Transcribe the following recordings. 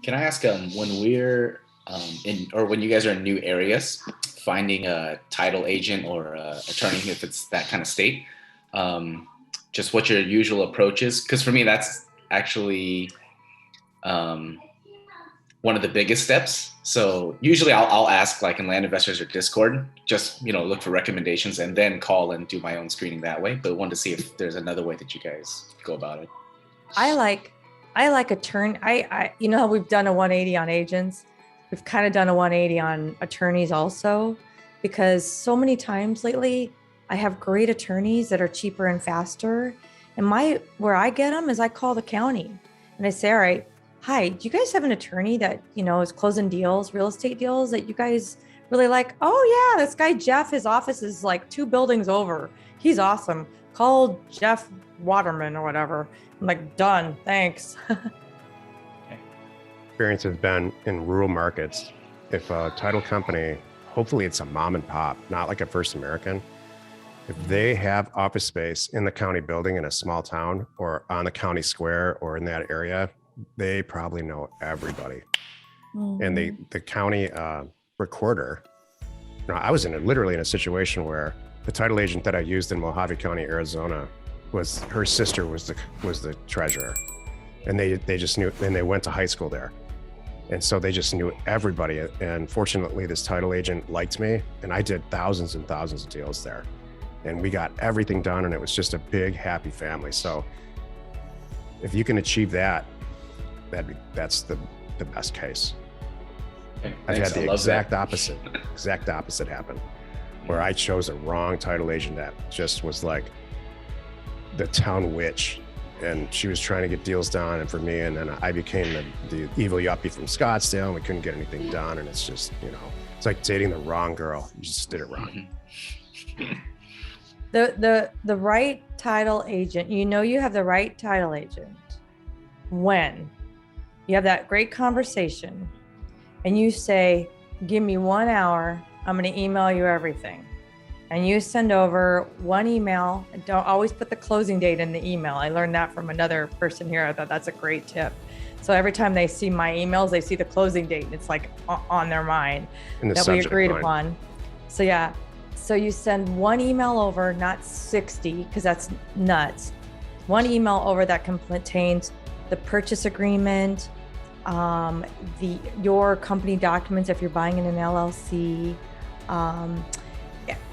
Can I ask, when we're when you guys are in new areas, finding a title agent or a attorney, if it's that kind of state, um, just what your usual approach is? Because for me, that's actually um, one of the biggest steps. So usually I'll ask like in Land Investors or Discord, just look for recommendations and then call and do my own screening that way. But wanted to see if there's another way that you guys go about it. I like a turn. You know how we've done a 180 on agents. We've kind of done a 180 on attorneys also, because so many times lately I have great attorneys that are cheaper and faster. And where I get them is I call the county and I say, all right, hi, do you guys have an attorney that, is closing deals, real estate deals that you guys really like? Oh yeah, this guy, Jeff, his office is like 2 buildings over. He's awesome. Call Jeff Waterman or whatever. I'm like, done, thanks. Experience has been in rural markets. If a title company, hopefully it's a mom and pop, not like a First American, if they have office space in the county building in a small town or on the county square or in that area, they probably know everybody. Mm-hmm. And the county recorder, I was literally in a situation where the title agent that I used in Mojave County, Arizona, her sister was the treasurer, and they just knew, and they went to high school there, and so they just knew everybody. And fortunately, this title agent liked me, and I did thousands and thousands of deals there, and we got everything done, and it was just a big happy family. So if you can achieve that, that's the best case. Okay, I've had the exact opposite happen, where I chose a wrong title agent that just was like the town witch, and she was trying to get deals done and for me, and then I became the evil yuppie from Scottsdale, and we couldn't get anything done. And it's just, it's like dating the wrong girl. You just did it wrong. The right title agent, you have the right title agent when you have that great conversation and you say, give me 1 hour, I'm going to email you everything. And you send over one email. Don't always put the closing date in the email. I learned that from another person here. I thought that's a great tip. So every time they see my emails, they see the closing date, and it's like on their mind that we agreed upon. So yeah, so you send one email over, not 60, because that's nuts. One email over that contains the purchase agreement, your company documents if you're buying in an LLC,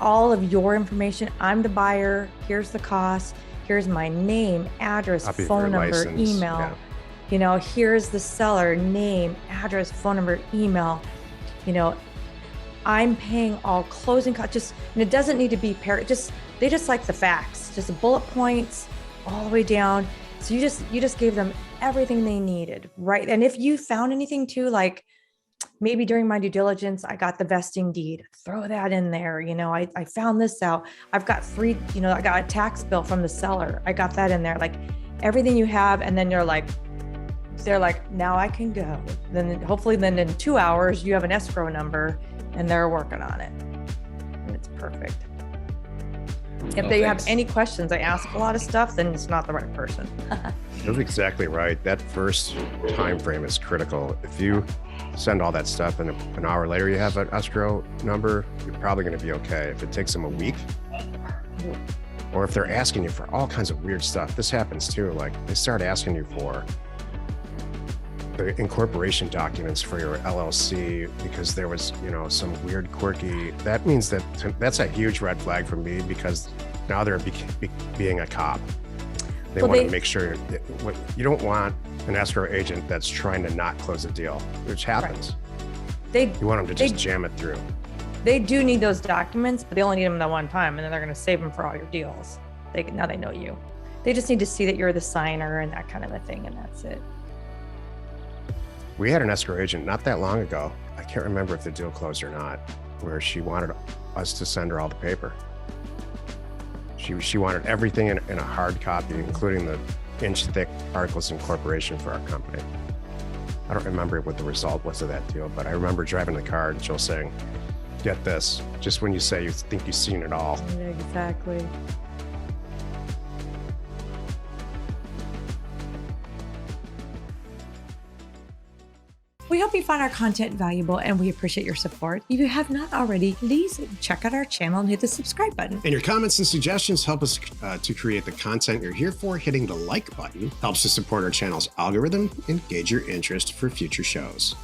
all of your information. I'm the buyer. Here's the cost. Here's my name, address, phone number, email. Yeah. Here's the seller, name, address, phone number, email. I'm paying all closing costs. And it doesn't need to be they just like the facts, just the bullet points all the way down. So you just gave them everything they needed, right? And if you found anything too, like maybe during my due diligence, I got the vesting deed, throw that in there. I found this out. I've got I got a tax bill from the seller. I got that in there, like everything you have. And then they're like, now I can go. Then hopefully in 2 hours, you have an escrow number and they're working on it. And it's perfect. If they have any questions, I ask a lot of stuff, then it's not the right person. That's exactly right. That first time frame is critical. If you send all that stuff and an hour later you have an escrow number, you're probably going to be okay. If it takes them a week, or if they're asking you for all kinds of weird stuff, this happens too. Like they start asking you for the incorporation documents for your LLC because there was, some weird quirky, that means that's a huge red flag for me, because now they're being a cop. They want to make sure you don't want an escrow agent that's trying to not close a deal, which happens. Right. You want them to just jam it through. They do need those documents, but they only need them that one time, and then they're going to save them for all your deals. Now they know you. They just need to see that you're the signer and that kind of a thing, and that's it. We had an escrow agent not that long ago. I can't remember if the deal closed or not, where she wanted us to send her all the paper. She wanted everything in a hard copy, including the inch-thick articles of incorporation for our company. I don't remember what the result was of that deal, but I remember driving the car and Jill saying, "Get this," just when you say you think you've seen it all. Exactly. We hope you find our content valuable and we appreciate your support. If you have not already, please check out our channel and hit the subscribe button. And your comments and suggestions help us to create the content you're here for. Hitting the like button helps to support our channel's algorithm and gauge your interest for future shows.